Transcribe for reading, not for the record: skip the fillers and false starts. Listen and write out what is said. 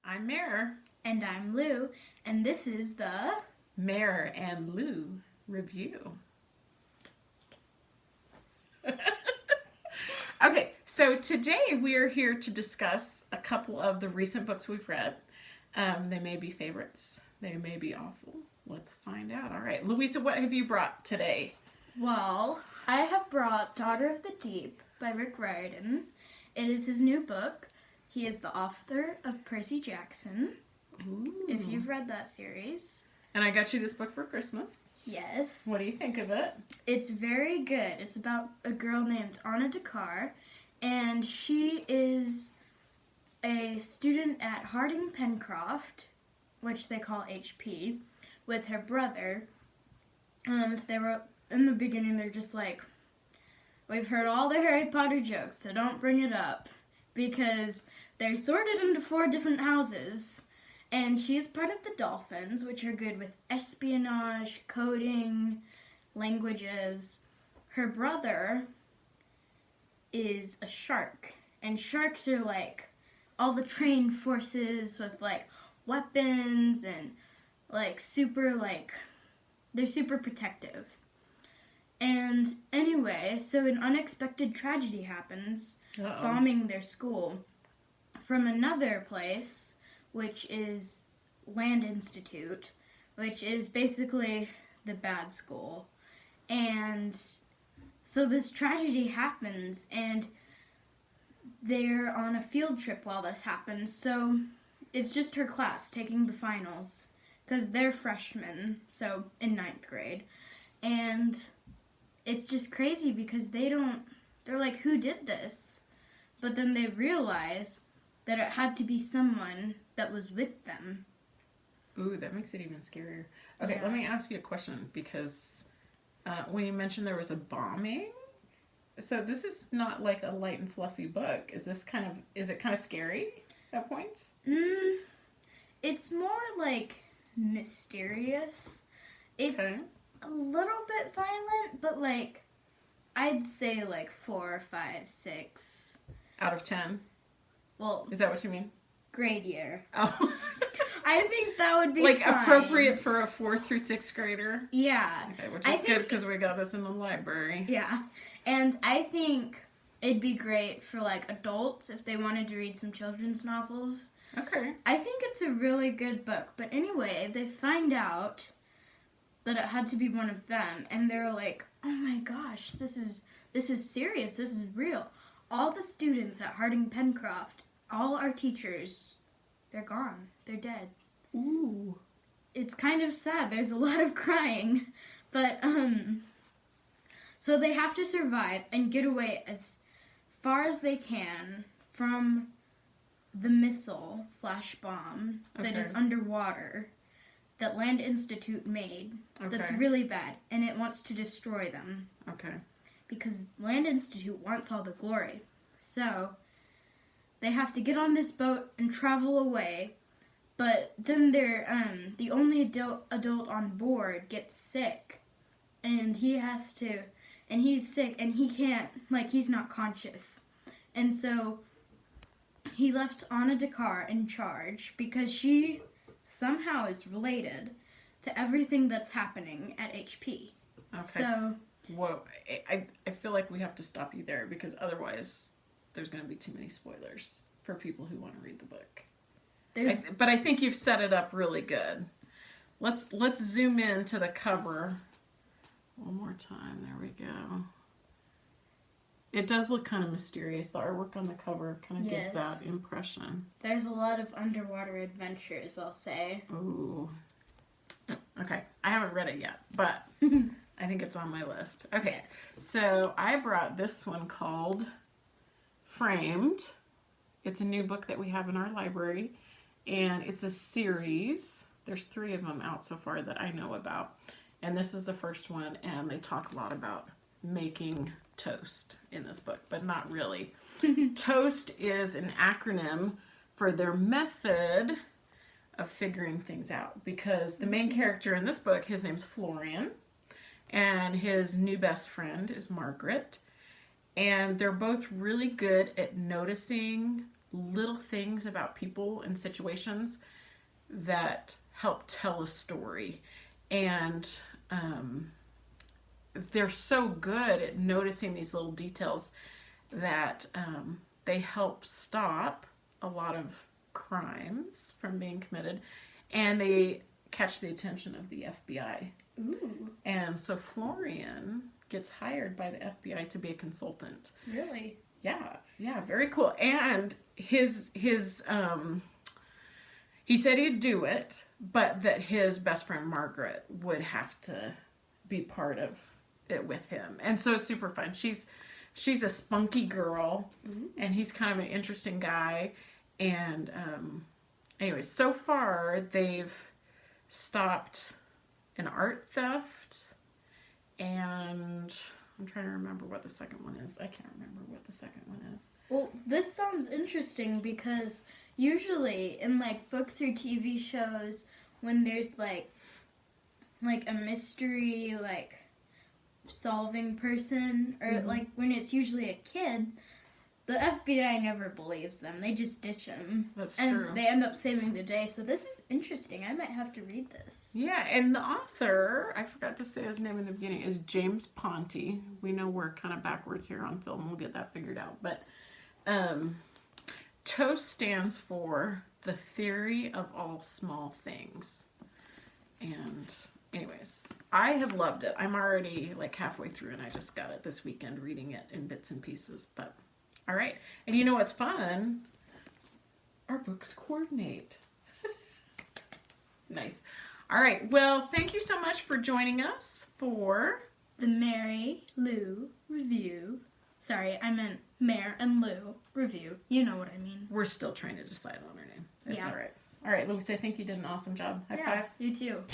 I'm Mare. And I'm Lou, and this is the Mare and Lou review. Okay, so today we are here to discuss a couple of the recent books we've read. They may be favorites, they may be awful. Let's find out. All right, Louisa, what have you brought today? Well, I have brought Daughter of the Deep by Rick Riordon. It is his new book. He is the author of Percy Jackson. Ooh. If you've read that series. And I got you this book for Christmas. Yes. What do you think of it? It's very good. It's about a girl named Anna Dakar, and she is a student at Harding Pencroft, which they call HP, with her brother. And they were, in the beginning, they're just like, we've heard all the Harry Potter jokes, so don't bring it up. Because they're sorted into 4 different houses. And she's part of the Dolphins, which are good with espionage, coding, languages. Her brother is a shark. And sharks are like all the trained forces with like weapons and like they're super protective. And anyway, so an unexpected tragedy happens, bombing their school from another place, which is Land Institute, which is basically the bad school. And so this tragedy happens, and they're on a field trip while this happens. So it's just her class taking the finals, because they're freshmen, so in 9th grade. And it's just crazy because they're like, who did this? But then they realize that it had to be someone that was with them. Ooh, that makes it even scarier. Okay, Yeah. Let me ask you a question, because when you mentioned there was a bombing, so this is not like a light and fluffy book. Is it kind of scary at points? It's more like mysterious. It's a little bit violent, but like, I'd say like 4, 5, 6. Out of 10? Well, Is that what you mean? grade year. Oh. I think that would be like fine. appropriate for a 4th through 6th grader? Yeah. Okay, which is good because we got this in the library. Yeah. And I think it'd be great for like adults if they wanted to read some children's novels. Okay. I think it's a really good book. But anyway, they find out that it had to be one of them, and they're like, oh my gosh, this is serious, this is real. All the students at Harding Pencroft, all our teachers, they're gone. They're dead. Ooh. It's kind of sad. There's a lot of crying. But, so they have to survive and get away as far as they can from the missile/bomb that is underwater that Land Institute made. That's really bad, and it wants to destroy them. Okay. Because Land Institute wants all the glory. So they have to get on this boat and travel away. But then the only adult on board gets sick. And he's sick and he can't, he's not conscious. And so he left Anna Dakar in charge because she somehow is related to everything that's happening at HP. Okay. So, whoa, I feel like we have to stop you there because otherwise there's going to be too many spoilers for people who want to read the book. But I think you've set it up really good. Let's zoom in to the cover one more time. There we go. It does look kind of mysterious. The artwork on the cover kind of gives that impression. There's a lot of underwater adventures, I'll say. Ooh. Okay, I haven't read it yet, but I think it's on my list. Okay, so I brought this one called Framed. It's a new book that we have in our library, and it's a series. There's 3 of them out so far that I know about, and this is the first one, and they talk a lot about making toast in this book, but not really. T.O.A.S.T is an acronym for their method of figuring things out, because the main character in this book, his name's Florian, and his new best friend is Margaret, And they're both really good at noticing little things about people and situations that help tell a story. And they're so good at noticing these little details that they help stop a lot of crimes from being committed, and they catch the attention of the FBI. Ooh. And so Florian gets hired by the FBI to be a consultant. Really? Yeah, very cool. And his he said he'd do it, but that his best friend Margaret would have to be part of it with him. And so it's super fun. She's a spunky girl, and he's kind of an interesting guy. And anyway, so far they've stopped an art theft, and I'm trying to remember what the second one is. I can't remember what the second one is. Well, this sounds interesting because usually in like books or TV shows, when there's like a mystery like solving person, or like when it's usually a kid, the FBI never believes them. They just ditch them. That's and true. They end up saving the day. So this is interesting. I might have to read this. Yeah, and the author, I forgot to say his name in the beginning, is James Ponti. We know we're kind of backwards here on film. We'll get that figured out. But T.O.A.S.T stands for the theory of all small things. And anyways, I have loved it. I'm already like halfway through, and I just got it this weekend reading it in bits and pieces. But all right. And you know what's fun? Our books coordinate. Nice. All right. Well, thank you so much for joining us for the Mare Lou review. Sorry, I meant Mare and Lou review. You know what I mean. We're still trying to decide on her name. It's Yeah. all right. All right, Louise, I think you did an awesome job. High five. You too.